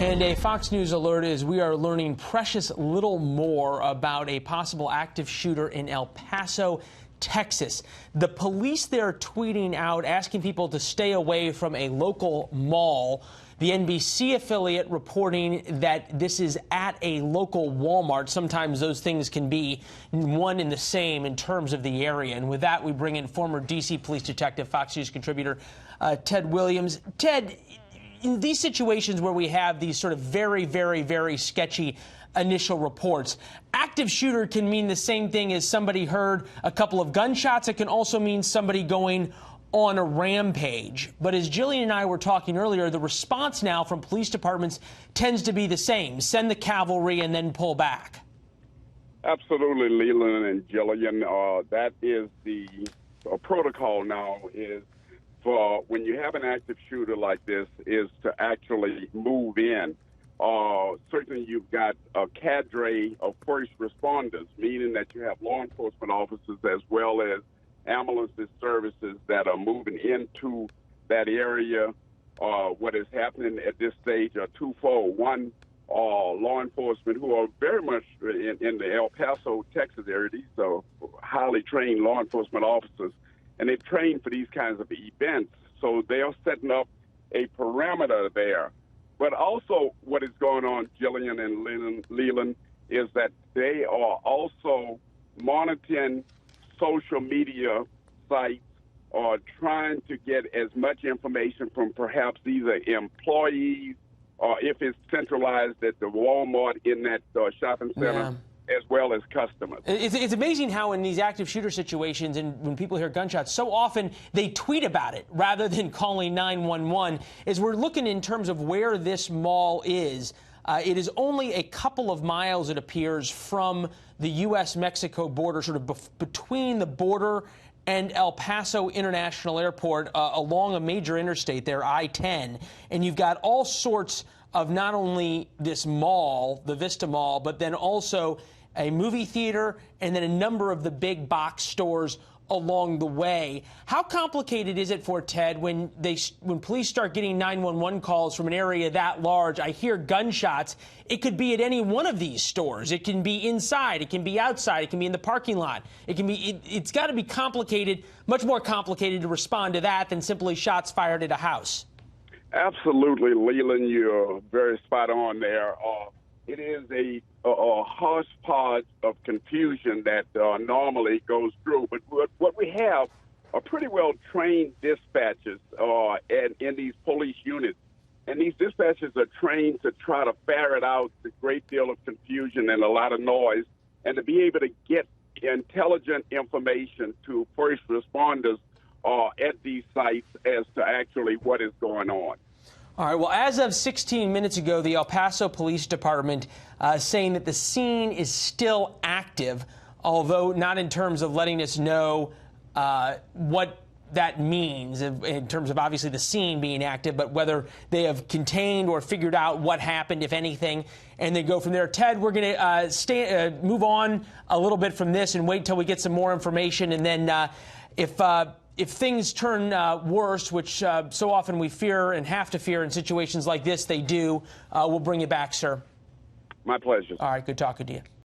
And a Fox News alert is we are learning precious little more about a possible active shooter in El Paso, Texas. The police there tweeting out asking people to stay away from a local mall. The NBC affiliate reporting that this is at a local Walmart. Sometimes those things can be one and the same in terms of the area. And with that, we bring in former D.C. police detective, Fox News contributor Ted Williams. Ted, in these situations where we have these sort of very sketchy initial reports, active shooter can mean the same thing as somebody heard a couple of gunshots. It can also mean somebody going on a rampage. But as Jillian and I were talking earlier, the response now from police departments tends to be the same: send the cavalry and then pull back. Absolutely, Leland and Jillian. That is the protocol now, is for when you have an active shooter like this, is to actually move in. Certainly you've got a cadre of first responders, meaning that you have law enforcement officers as well as ambulances services that are moving into that area. What is happening at this stage are twofold. One, law enforcement who are very much in the El Paso, Texas area. These are highly trained law enforcement officers, and they've trained for these kinds of events. So they are setting up a perimeter there. But also what is going on, Jillian and Leland, is that they are also monitoring social media sites, or trying to get as much information from perhaps either employees or if it's centralized at the Walmart in that shopping center, as well as customers. It's amazing how in these active shooter situations and when people hear gunshots, so often they tweet about it rather than calling 911. As we're looking in terms of where this mall is, it is only a couple of miles, it appears, from the U.S.-Mexico border, sort of between the border and El Paso International Airport, along a major interstate there, I-10. And you've got all sorts of not only this mall, the Vista Mall, but then also a movie theater and then a number of the big box stores along the way. How complicated is it for Ted when police start getting 911 calls from an area that large? I hear gunshots. It could be at any one of these stores. It can be inside. It can be outside. It can be in the parking lot. It can be. It's got to be complicated, much more complicated to respond to that than simply shots fired at a house. Absolutely, Leland. You're very spot on there. It is a hodgepodge of confusion that normally goes through. But what we have are pretty well trained dispatchers in these police units. And these dispatchers are trained to try to ferret out the great deal of confusion and a lot of noise, and to be able to get intelligent information to first responders at these sites as to actually what is going on. All right. Well, as of 16 minutes ago, the El Paso Police Department saying that the scene is still active, although not in terms of letting us know what that means in terms of obviously the scene being active, but whether they have contained or figured out what happened, if anything, and then go from there. Ted, we're going to move on a little bit from this and wait till we get some more information, and then if things turn worse, which so often we fear and have to fear in situations like this, they do, we'll bring you back, sir. My pleasure. All right, good talking to you.